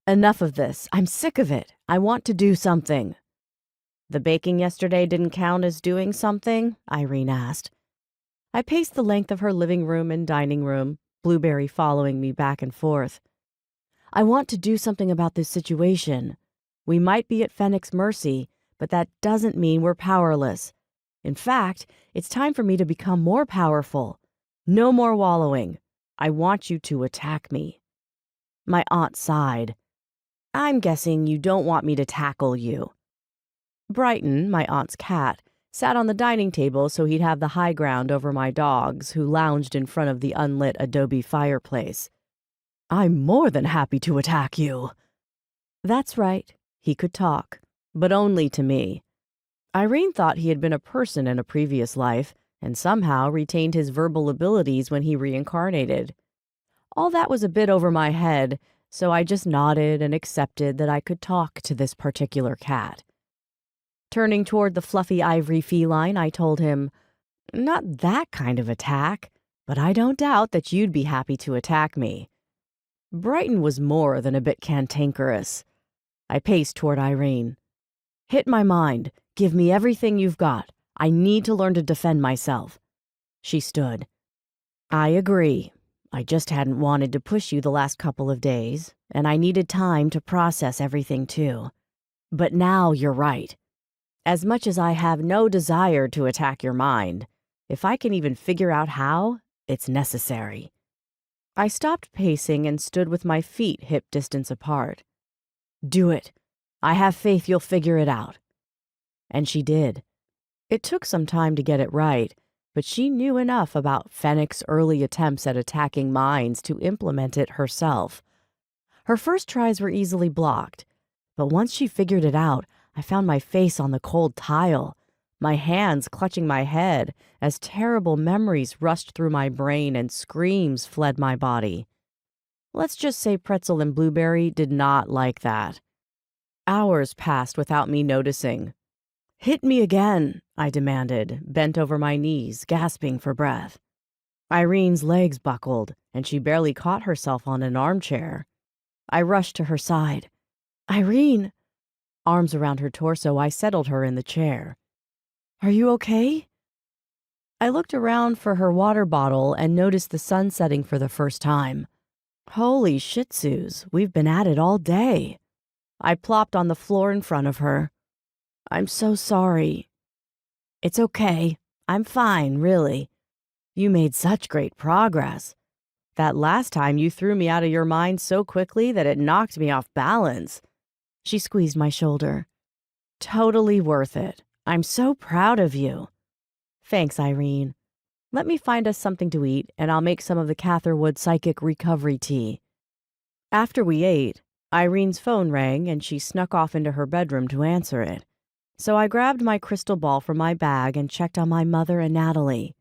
Enough of this. I'm sick of it. I want to do something. The baking yesterday didn't count as doing something? Irene asked. I paced the length of her living room and dining room, Blueberry following me back and forth. I want to do something about this situation. We might be at Fennec's mercy, but that doesn't mean we're powerless. In fact, it's time for me to become more powerful. No more wallowing. I want you to attack me. My aunt sighed. I'm guessing you don't want me to tackle you. Brighton, my aunt's cat, sat on the dining table so he'd have the high ground over my dogs, who lounged in front of the unlit adobe fireplace. I'm more than happy to attack you. That's right. He could talk, but only to me. Irene thought he had been a person in a previous life and somehow retained his verbal abilities when he reincarnated. All that was a bit over my head, so I just nodded and accepted that I could talk to this particular cat. Turning toward the fluffy ivory feline, I told him, Not that kind of attack, but I don't doubt that you'd be happy to attack me. Brighton was more than a bit cantankerous. I paced toward Irene. Hit my mind. Give me everything you've got. I need to learn to defend myself. She stood. I agree. I just hadn't wanted to push you the last couple of days, and I needed time to process everything too. But now you're right. As much as I have no desire to attack your mind, if I can even figure out how, it's necessary. I stopped pacing and stood with my feet hip distance apart. Do it. I have faith you'll figure it out. And she did. It took some time to get it right, but she knew enough about Fennec's early attempts at attacking minds to implement it herself. Her first tries were easily blocked, but once she figured it out, I found my face on the cold tile, my hands clutching my head as terrible memories rushed through my brain and screams fled my body. Let's just say Pretzel and Blueberry did not like that. Hours passed without me noticing. Hit me again, I demanded, bent over my knees, gasping for breath. Irene's legs buckled, and she barely caught herself on an armchair. I rushed to her side. Irene! Arms around her torso, I settled her in the chair. Are you okay? I looked around for her water bottle and noticed the sun setting for the first time. Holy shih tzus, we've been at it all day. I plopped on the floor in front of her. I'm so sorry. It's okay. I'm fine, really. You made such great progress. That last time you threw me out of your mind so quickly that it knocked me off balance. She squeezed my shoulder. Totally worth it. I'm so proud of you. Thanks, Irene. Let me find us something to eat, and I'll make some of the Catherwood psychic recovery tea. After we ate, Irene's phone rang, and she snuck off into her bedroom to answer it. So I grabbed my crystal ball from my bag and checked on my mother and Natalie.